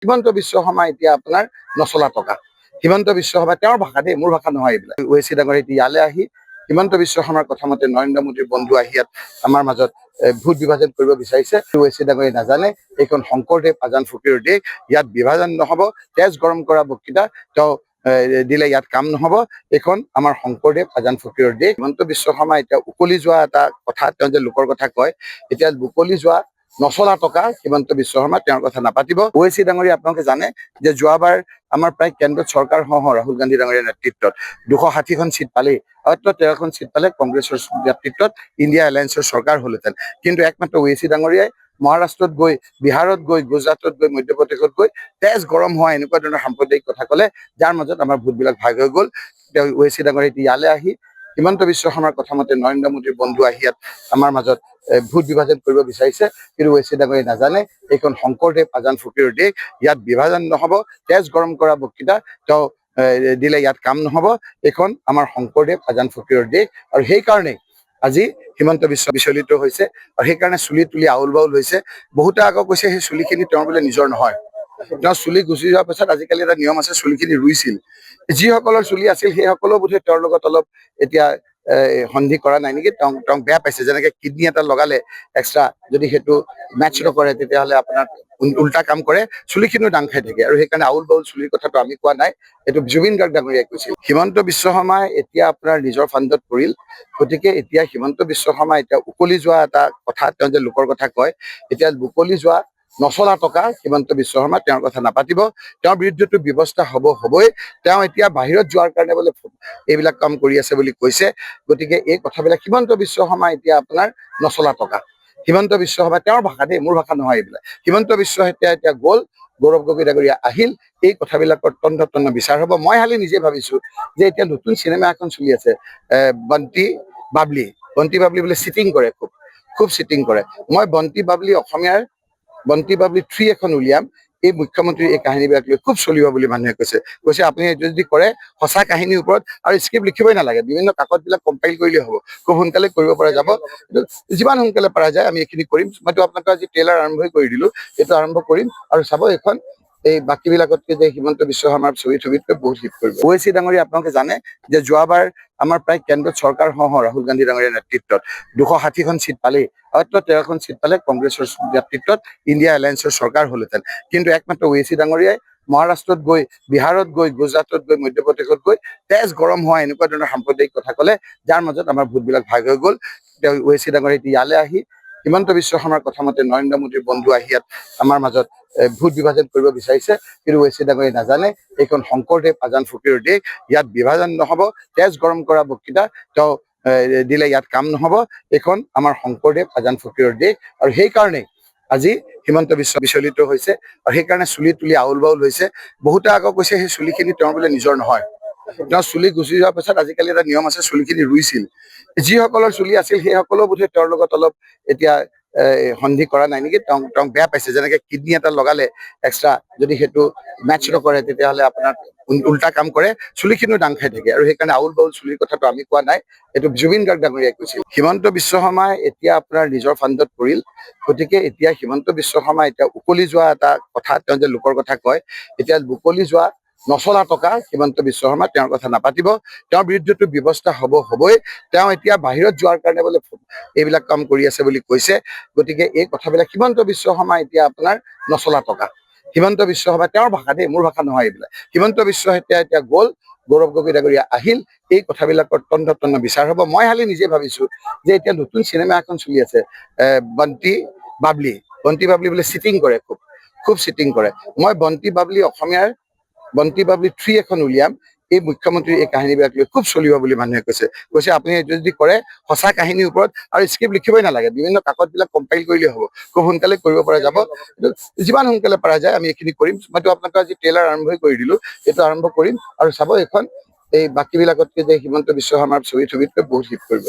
হিমন্ত বিশ্ব শৰ্মা এতিয়া আপোনাৰ নচলা টকা। হিমন্ত বিশ্ব শৰ্মা তেওঁৰ ভাষা দেই, মোৰ ভাষা নহয় এইবিলাক। ওৱেইচি ডাঙৰীয়া এতিয়া ইয়ালৈ আহি হিমন্ত বিশ্ব শৰ্মাৰ কথা মতে নৰেন্দ্ৰ মোদীৰ বন্ধু আহি ইয়াত আমাৰ মাজত ভোট বিভাজন কৰিব বিচাৰিছে। ওৱেইচি ডাঙৰীয়াই নাজানে এইখন শংকৰদেৱ আজান ফকীৰৰ দেশ, ইয়াত বিভাজন নহব। তেজ গৰম কৰা বক্তৃতা তেওঁ দিলে ইয়াত কাম নহব। এইখন আমাৰ শংকৰদেৱ আজান ফকীৰৰ দেশ। হিমন্ত বিশ্ব শৰ্মা এতিয়া উকলি যোৱা এটা কথা, তেওঁ যে লোকৰ কথা কয়, এতিয়া উকলি যোৱা নচলা টকা হিমন্ত বিশ্ব শৰ্মা তেওঁৰ কথা নাপাতিব। ওৱেইচি ডাঙৰীয়া আপোনালোকে জানে যে যোৱাবাৰ আমাৰ প্ৰায় কেন্দ্ৰত চৰকাৰ সহ ৰাহুল গান্ধী ডাঙৰীয়াৰ নেতৃত্বত 260খন চিট পালেই, মাত্ৰ 13খন চিট পালে কংগ্ৰেছৰ নেতৃত্বত ইণ্ডিয়া এলায়েন্সৰ চৰকাৰ হ'লহেঁতেন। কিন্তু একমাত্ৰ ওৱেইচি ডাঙৰীয়াই মহাৰাষ্ট্ৰত গৈ, বিহাৰত গৈ, গুজৰাটত গৈ, মধ্যপ্ৰদেশত গৈ তেজ গৰম হোৱা এনেকুৱা ধৰণৰ সাম্প্ৰদায়িক কথা ক'লে, যাৰ মাজত আমাৰ ভোটবিলাক ভাগ হৈ গ'ল। তেওঁ ওৱেইচি ডাঙৰীয়া এতিয়া ইয়ালৈ আহি হিমন্ত বিশ্ব শৰ্মাৰ কথা মতে নৰেন্দ্ৰ মোদীৰ বন্ধু আহি ইয়াত আমাৰ মাজত ভোট বিভাজন কৰিব বিচাৰিছে। কিন্তু ওৱেইচি ডাঙৰীয়াই নাজানে এইখন শংকৰদেৱ আজান ফকীৰৰ দেশ, ইয়াত বিভাজন নহব। তেজ গৰম কৰা বক্তৃতা তেওঁ দিলে ইয়াত কাম নহব। এইখন আমাৰ শংকৰদেৱ আজান ফকীৰৰ দেশ, আৰু সেইকাৰণেই আজি হিমন্ত বিশ্ব বিচলিত হৈছে, আৰু সেইকাৰণে চুলি তুলি আউল বাউল হৈছে। বহুতে আকৌ কৈছে সেই চুলিখিনি তেওঁৰ বোলে নিজৰ নহয়। তেওঁ চুলি গুচি যোৱাৰ পাছত আজিকালি এটা নিয়ম আছে, চুলিখিনি ৰুইছিল। যিসকলৰ চুলি আছিল সেইসকলেও বোধহয় তেওঁৰ লগত অলপ এতিয়া সন্ধি কৰা নাই নেকি, তেওঁক বেয়া পাইছে। যেনেকে কিডনী এটা লগালে এক্সট্ৰা, যদি সেইটো মেটচ নকৰে তেতিয়াহ'লে আপোনাৰ উল্টা কাম কৰে, চুলিখিনিও দাং খাই থাকে। আৰু সেইকাৰণে আউল বাউল চুলিৰ কথাটো আমি কোৱা নাই, এইটো জুবিন গাৰ্গ ডাঙৰীয়াই কৈছিল। হিমন্ত বিশ্ব শৰ্মাই এতিয়া আপোনাৰ নিজৰ ফাণ্ডত পৰিল, গতিকে এতিয়া হিমন্ত বিশ্ব শৰ্মা এতিয়া উকলি যোৱা এটা কথা, তেওঁ যে লোকৰ কথা কয়, এতিয়া উকলি যোৱা নচলা টকা হিমন্ত বিশ্ব শৰ্মা তেওঁৰ কথা নাপাতিব। তেওঁৰ বিৰুদ্ধেতো ব্যৱস্থা হবই। তেওঁ এতিয়া বাহিৰত যোৱাৰ কাৰণে বোলে এইবিলাক কাম কৰি আছে বুলি কৈছে। গতিকে এই কথাবিলাক হিমন্ত বিশ্ব শৰ্মা এতিয়া আপোনাৰ নচলা টকা। হিমন্ত বিশ্ব শৰ্মা তেওঁৰ ভাষা দেই, মোৰ ভাষা নহয় এইবিলাক। হিমন্ত বিশ্ব এতিয়া গ'ল, গৌৰৱ গগৈ ডাঙৰীয়া আহিল, এই কথাবিলাকৰ তন্ন বিচাৰ হ'ব। মই খালি নিজে ভাবিছো যে এতিয়া নতুন চিনেমা এখন চলি আছে, বন্তি বাবলি বোলে চিটিং কৰে, খুব চিটিং কৰে। মই বন্তি বাবলি অসমীয়াৰ বন্তি বাবলি 3 এখন উলিয়াম। এই মুখ্যমন্ত্ৰীৰ এই কাহিনীবিলাক লৈ খুব চলিব বুলি মানুহে কৈছে আপুনি এইটো যদি কৰে সঁচা কাহিনীৰ ওপৰত, আৰু স্ক্ৰিপ্ট লিখিবই নালাগে, বিভিন্ন কাকতবিলাক কম্পাইল কৰিলেই হ'ব, খুব সোনকালে কৰিব পৰা যাব। যিমান সোনকালে পৰা যায় আমি এইখিনি কৰিম। মইতো আপোনালোকে আজি ট্ৰেইলাৰ আৰম্ভই কৰি দিলো, এইটো আৰম্ভ কৰিম। আৰু চাব এইখন এই বাকীবিলাকতকে যে হিমন্ত বিশ্ব শৰ্মাৰ ছবিতকৈ বহুত হিট কৰিব। ওৱেইচি ডাঙৰীয়া আপোনালোকে জানে যে যোৱাবাৰ আমাৰ প্ৰায় কেন্দ্ৰত চৰকাৰ সহ ৰাহুল গান্ধী ডাঙৰীয়াৰ নেতৃত্বত 260খন চিট পালেই, মাত্ৰ 13খন চিট পালে কংগ্ৰেছৰ নেতৃত্বত ইণ্ডিয়া এলায়েন্সৰ চৰকাৰ হ'লহেঁতেন। কিন্তু একমাত্ৰ ওৱেইচি ডাঙৰীয়াই মহাৰাষ্ট্ৰত গৈ, বিহাৰত গৈ, গুজৰাটত গৈ, মধ্যপ্ৰদেশত গৈ তেজ গৰম হোৱা এনেকুৱা ধৰণৰ সাম্প্ৰদায়িক কথা ক'লে, যাৰ মাজত আমাৰ ভোটবিলাক ভাগ হৈ গ'ল। তেওঁ ওৱেইচি ডাঙৰীয়া এতিয়া ইয়ালৈ আহি হিমন্ত বিশ্ব শৰ্মাৰ কথা মতে নৰেন্দ্ৰ মোদীৰ বন্ধু আহি ইয়াত আমাৰ মাজত ভোট বিভাজন কৰিব বিচাৰিছে। কিন্তু ওৱেইচি ডাঙৰীয়াই নাজানে এইখন শংকৰদেৱ আজান ফকীৰৰ দেশ, ইয়াত বিভাজন নহব। তেজ গৰম কৰা বক্তৃতা তেওঁ দিলে ইয়াত কাম নহব। এইখন আমাৰ শংকৰদেৱ আজান ফকীৰৰ দেশ, আৰু সেইকাৰণেই আজি হিমন্ত বিশ্ব বিচলিত হৈছে, আৰু সেইকাৰণে চুলি তুলি আউল বাউল হৈছে। বহুতে আকৌ কৈছে সেই চুলিখিনি তেওঁৰ বোলে নিজৰ নহয়। তেওঁ চুলি গুচি যোৱাৰ পাছত আজিকালি এটা নিয়ম আছে, চুলিখিনি ৰুইছিল। যিসকলৰ চুলি আছিল সেইসকলেও বোধহয় তেওঁৰ লগত অলপ এতিয়া সন্ধি কৰা নাই নেকি, তেওঁক বেয়া পাইছে। যেনেকে কিডনী এটা লগালে এক্সট্ৰা, যদি সেইটো মেটচ নকৰে তেতিয়াহ'লে আপোনাৰ উল্টা কাম কৰে, চুলিখিনিও দাং খাই থাকে। আৰু সেইকাৰণে আউল বাউল চুলিৰ কথাটো আমি কোৱা নাই, এইটো জুবিন গাৰ্গ ডাঙৰীয়াই কৈছিল। হিমন্ত বিশ্ব শৰ্মাই এতিয়া আপোনাৰ নিজৰ ফাণ্ডত পৰিল, গতিকে এতিয়া হিমন্ত বিশ্ব শৰ্মা এতিয়া উকলি যোৱা এটা কথা, তেওঁ যে লোকৰ কথা কয়, এতিয়া উকলি যোৱা নচলা টকা হিমন্ত বিশ্ব শৰ্মা তেওঁৰ কথা নাপাতিব। তেওঁৰ বিৰুদ্ধেতো ব্যৱস্থা হবই। তেওঁ এতিয়া বাহিৰত যোৱাৰ কাৰণে বোলে এইবিলাক কাম কৰি আছে বুলি কৈছে। গতিকে এই কথাবিলাক হিমন্ত বিশ্ব শৰ্মা এতিয়া আপোনাৰ নচলা টকা। হিমন্ত বিশ্ব শৰ্মা তেওঁৰ ভাষা দেই, মোৰ ভাষা নহয় এইবিলাক। হিমন্ত বিশ্ব এতিয়া গ'ল, গৌৰৱ গগৈ ডাঙৰীয়া আহিল, এই কথাবিলাকৰ তন্ন বিচাৰ হ'ব। মই খালি নিজে ভাবিছো যে এতিয়া নতুন চিনেমা এখন চলি আছে, বন্তি বাবলি বোলে চিটিং কৰে, খুব চিটিং কৰে। মই বন্তি বাবলি অসমীয়াৰ বন্তি বাবলি 3 এখন উলিয়াম। এই মুখ্যমন্ত্ৰীৰ এই কাহিনীবিলাক লৈ খুব চলিব বুলি মানুহে কৈছে আপুনি এইটো যদি কৰে সঁচা কাহিনীৰ ওপৰত, আৰু স্ক্ৰিপ্ট লিখিবই নালাগে, বিভিন্ন কাকতবিলাক কম্পাইল কৰিলেই হ'ব, খুব সোনকালে কৰিব পৰা যাব। যিমান সোনকালে পৰা যায় আমি এইখিনি কৰিম। মইতো আপোনালোকে আজি ট্ৰেইলাৰ আৰম্ভই কৰি দিলো, এইটো আৰম্ভ কৰিম। আৰু চাব এইখন এই বাকীবিলাকতকে যে হিমন্ত বিশ্ব শৰ্মাৰ ছবিতকৈ বহুত হিট কৰিব।